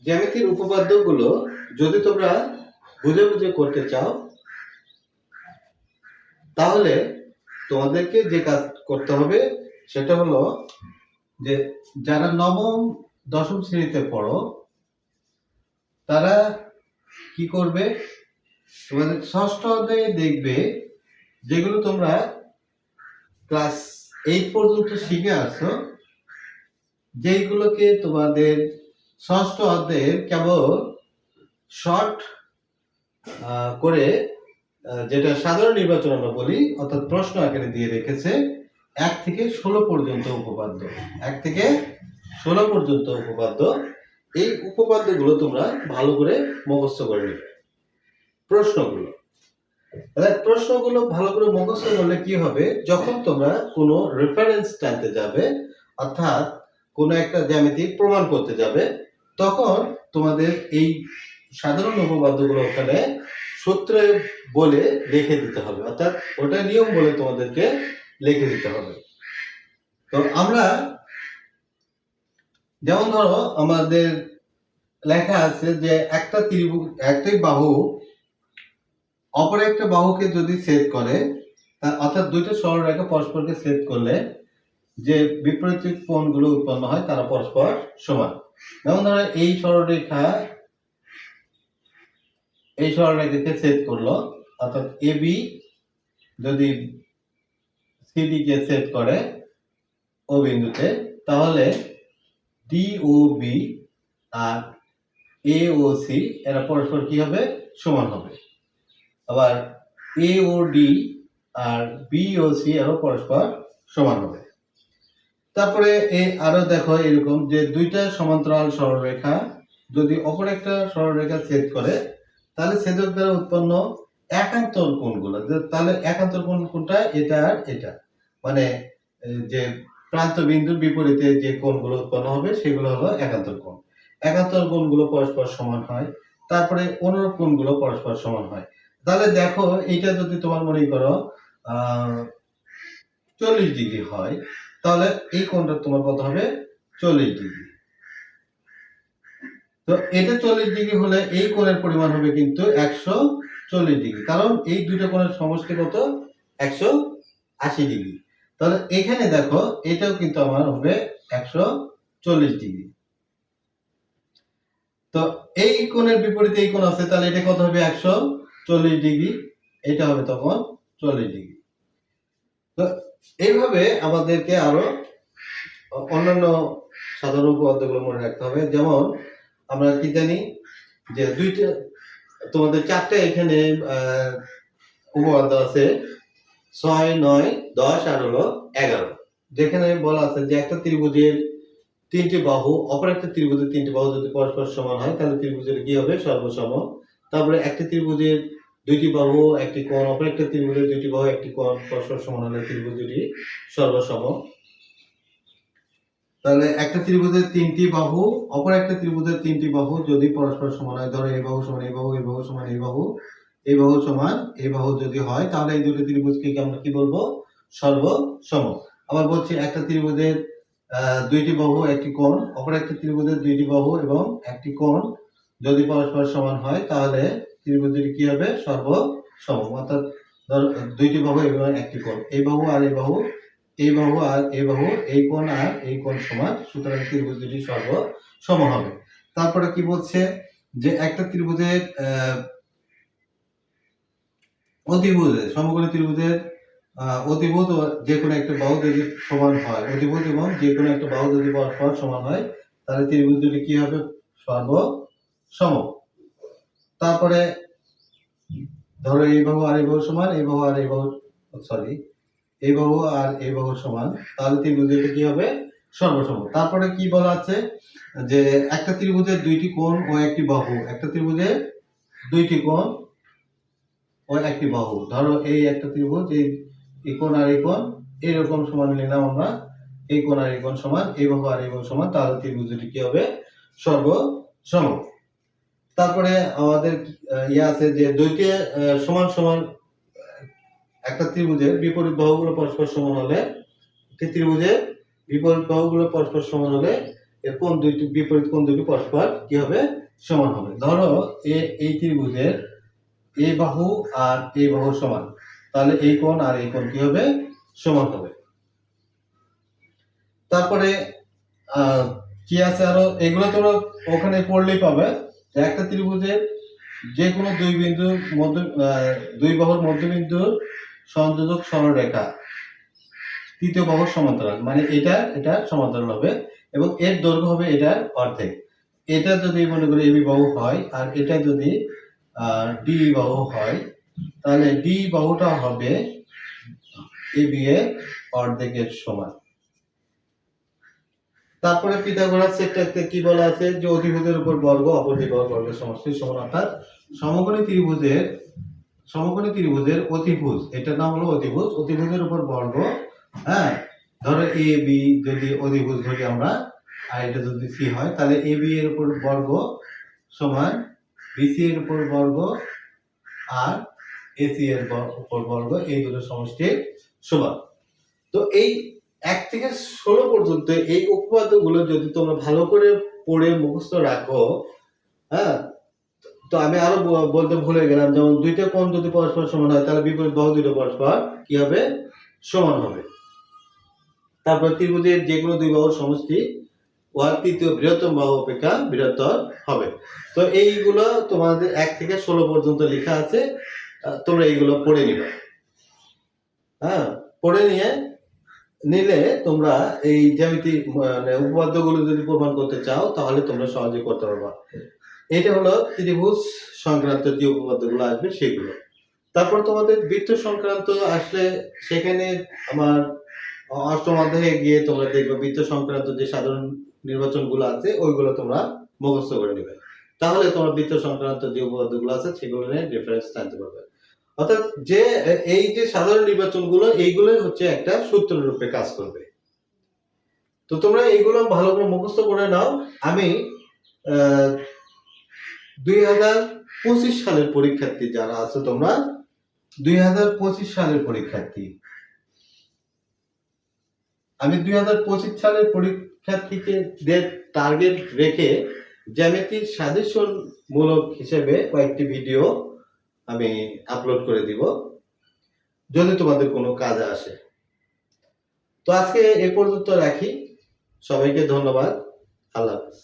জ্যামিতির উপপাদ্যগুলো যদি তোমরা বুঝে বুঝে করতে চাও তাহলে তোমাদেরকে যে কাজ করতে হবে সেটা হলো যে যারা নবম দশম শ্রেণীতে পড়ো তারা কি করবে, তোমাদের ষষ্ঠ অধ্যায়ে দেখবে যেগুলো তোমরা ক্লাস 8 পর্যন্ত শিখে আসছো, যেইগুলোকে তোমাদের ষষ্ঠ অধ্যায়ের কেবল শর্ট করে যেটা সাধারণ নির্বাচন আমরা বলি অর্থাৎ প্রশ্ন আকারে দিয়ে রেখেছে 1 থেকে 16 পর্যন্ত উপপাদ্য। 1 থেকে 16 পর্যন্ত উপপাদ্য, এই উপপাদ্যগুলো তোমরা ভালো করে মুখস্থ করে নেবে। প্রশ্নগুলো ভালো করে মুখস্থ করলে কি হবে, যখন তোমরা কোনো রেফারেন্স টানতে যাবে অর্থাৎ কোনো একটা জ্যামিতি প্রমাণ করতে যাবে তখন তোমাদের এই সাধারণ উপপাদ্যগুলো ওখানে সূত্রে বলে লিখে দিতে হবে, অর্থাৎ ওটা নিয়ম বলে তোমাদেরকে লিখে দিতে হবে। তো আমরা যেমন ধরো আমাদের লেখা আছে যে একটা ত্রিভুজ একটি বাহু অপর একটা বাহুকে যদি ছেদ করে, অর্থাৎ দুইটা সরলরেখা পরস্পরকে ছেদ করলে যে বিপরীত কোণগুলো উৎপন্ন হয় তারা পরস্পর সমান। যেমন ধরো এই সরলরেখাকে ছেদ করলো, অর্থাৎ এবি যদি সিডি কে ছেদ করে ও বিন্দুতে, তাহলে ডি ও বি আর এ ও সি এরা পরস্পর কি হবে, সমান হবে। আবার এ ও ডি আর বি ও সি এরও পরস্পর সমান হবে। তারপরে আরো দেখো এরকম যে দুইটা সমান্তরাল সরলরেখা যদি অপর একটা সরলরেখা ছেদ করে তাহলে ছেদক দ্বারা উৎপন্ন একান্তর কোণগুলো, তাহলে একান্তর কোণ কোনটা, এটা আর এটা, মানে যে প্রান্ত বিন্দুর বিপরীতে যে কোণগুলো উৎপন্ন হবে সেগুলো হলো একান্তর কোণ। একান্তর কোণগুলো পরস্পর সমান হয়, তারপরে অনুরূপ কোণগুলো পরস্পর সমান হয়। তাহলে দেখো এইটা যদি তোমার মনে করো 40 ডিগ্রি হয়, তাহলে এই কোণটা তোমার কত হবে, 40 ডিগ্রি। তো এটা 40 ডিগ্রি হলে এই কোণের পরিমাণ হবে কিন্তু 140 ডিগ্রি, কারণ এই দুটো কোণের সমষ্টি কত, 180 ডিগ্রি। তাহলে এখানে দেখো এটাও কিন্তু আমার হবে 140 ডিগ্রি। তো এই কোণের বিপরীতে এই কোণ আছে, তাহলে এটা কত হবে, 140 ডিগ্রি, এটা হবে তখন 40 ডিগ্রি। তো এইভাবে আমাদেরকে আরো অন্যান্য সাধারণ উপপাদ্যগুলো মনে রাখতে হবে। যেমন আমরা কি জানি যে দুইটা তোমাদের চারটে এখানে উপপাদ্য আছে, 6, 9, 10 আর হলো 11, যেখানে বলা আছে যে একটা ত্রিভুজের 3টি বাহু অপর একটা ত্রিভুজের 3টি বাহু যদি পরস্পর সমান হয় তাহলে ত্রিভুজের কি হবে, সর্বসম। তারপরে একটা ত্রিভুজের 2টি বাহু একটি কোণ অপর একটা ত্রিভুজের 2টি বাহু একটি কোণ পরস্পর সমান হলে ত্রিভুজ দুটি সর্বসম। তাহলে একটা ত্রিভুজের 3টি বাহু অপর একটা ত্রিভুজের 3টি বাহু যদি পরস্পর সমান হয়, ধরো এই বাহু সমান এই বাহু, এই বাহু সমান এই বাহু, এই বাহু সমান এই বাহু যদি হয় তাহলে এই দুটো ত্রিভুজকে আমরা কি বলবো, সর্বসম। আবার বলছি একটা ত্রিভুজের 2টি বাহু একটি কোণ অপর একটা ত্রিভুজের 2টি বাহু এবং একটি কোণ যদি পরস্পর সমান হয় তাহলে ত্রিভুজ দুটি কি হবে, সর্বসম। অর্থাৎ ধরো 2টি বাহু এবং একটি কোণ, এই বাহু আর এই বাহু, এই বাহু আর এই বাহু, এই কোণ আর এই কোণ সমান, সুতরাং ত্রিভুজ দুটি সর্বসম হবে। তারপরে কি বলছে যে একটা ত্রিভুজের অতিভুজের সমকোণী ত্রিভুজের অতিভুজ যে কোনো একটা বাহু যদি সমান হয়, অতিভুজ এবং যে কোনো একটা বাহু যদি পরস্পর সমান হয় তাহলে ত্রিভুজ দুটি কি হবে, সর্বসম। তারপরে ধরো এই বাহু আর এই বাহু সমান, এই বাহু আর এই বাহু এই বাহু আর এই বাহু সমান, তাহলে ত্রিভুজ দুটি কি হবে, সর্বসম। তারপরে কি বলা আছে যে একটা ত্রিভুজের 2টি কোণ ও একটি বাহু, একটা ত্রিভুজের 2টি কোণ ও একটি বাহু, ধরো এই একটা ত্রিভুজ, এই কোণ আর এই কোণ এরকম সমান নিলাম আমরা, এই কোণ আর এই কোণ সমান, এই বাহু আর এই বাহু সমান, তাহলে ত্রিভুজ দুটি কি হবে, সর্বসম। তারপরে আমাদের আছে যে দুইটি সমান সমান একটা ত্রিভুজের বিপরীত বাহুগুলো পরস্পর সমান হলে, একটি ত্রিভুজের বিপরীত বাহুগুলো পরস্পর সমান হলে এর কোণ দুইটি বিপরীত কোণ দুটি পরস্পর কি হবে সমান হবে। ধরো এই ত্রিভুজের এই বাহু আর এই বাহু সমান, তাহলে এই কোণ আর এই কোণ কি হবে সমান হবে। তারপরে কি আছে আরো, এগুলো তোমরা ওখানে পড়লেই পাবে। একটা ত্রিভুজের যে কোনো দুই বিন্দুর মধ্য দুই বাহুর মধ্যবিন্দুর সংযোজক সরলরেখা তৃতীয় বাহুর সমান্তরাল, মানে এটা সমান্তরাল হবে এবং এর দৈর্ঘ্য হবে এটার অর্ধেক। এটা যদি মনে করি এবি বাহু হয় আর এটা যদি ডি বাহু হয়, তাহলে ডি বাহুটা হবে এবি এর অর্ধেকের সমান। তারপরে পিথাগোরাস সেটটাতে কি বলা আছে যে অতিভুজের উপর বর্গ অপর বাহুর বর্গের সমষ্টির সমান, অর্থাৎ সমকোণী ত্রিভুজের অতিভুজ, এটার নাম হলো অতিভুজ, অতিভুজের উপর বর্গ। হ্যাঁ, ধরো এ বি যদি অতিভুজ ধরি আমরা আর এটা যদি সি হয়, তাহলে এ বি এর উপর বর্গ সমান বিসি এর উপর বর্গ আর এসি এর উপর বর্গ, এই দুটো সমষ্টির সমান। তো এই 1 থেকে 16 পর্যন্ত এই উপপাদ্যগুলো যদি তোমরা ভালো করে পড়ে মুখস্থ রাখো, হ্যাঁ, তো আমি আরো বলতে ভুলে গেলাম, যেমন দুইটা কোণ যদি পরস্পর সমান হয় তাহলে বিপরীত বাহু দুটো পরস্পর কি হবে সমান হবে। তারপর ত্রিভুজের যে কোনো দুই বাহুর সমষ্টি উহার তৃতীয় বৃহত্তম বাহু অপেক্ষা বৃহত্তর হবে। তো এইগুলো তোমাদের 1 থেকে 16 পর্যন্ত লেখা আছে, তোমরা এইগুলো পড়ে নিবে। হ্যাঁ, পড়ে নিলে তোমরা এই জ্যামিতি মানে উপপাদ্যগুলো যদি প্রমাণ করতে চাও তাহলে তোমরা সহজে করতে পারবা। এটা হলো ত্রিভুজ সংক্রান্ত যে উপপাদ্যগুলো আসবে সেগুলো। তারপর তোমাদের বৃত্ত সংক্রান্ত আসলে সেখানে আমার অষ্টম অধ্যায়ে গিয়ে তোমরা দেখবে বৃত্ত সংক্রান্ত যে সাধারণ নির্বাচনগুলো আছে ওইগুলো তোমরা মুখস্থ করে নেবে, তাহলে তোমার বৃত্ত সংক্রান্ত যে উপপাদ্যগুলো আছে সেগুলো নিয়ে রেফারেন্স জানতে পারবে। অর্থাৎ যে এই যে সাধারণ নির্বাচনগুলো এইগুলোই হচ্ছে একটা সূত্র রূপে কাজ করবে। তো তোমরা এইগুলো ভালো করে মুখস্থ করে নাও। আমি 2025 সালের পরীক্ষার্থী যারা আছে, তোমরা 2025 সালের পরীক্ষার্থী, আমি 2025 সালের পরীক্ষার্থীদের টার্গেট রেখে জ্যামিতির সাজেশন মূলক হিসেবে কয়েকটি ভিডিও আমি আপলোড করে দিব যদি তোমাদের কোনো কাজে আসে। তো আজকে এ পর্যন্ত রাখি, সবাইকে ধন্যবাদ, আল্লাহ হাফেজ।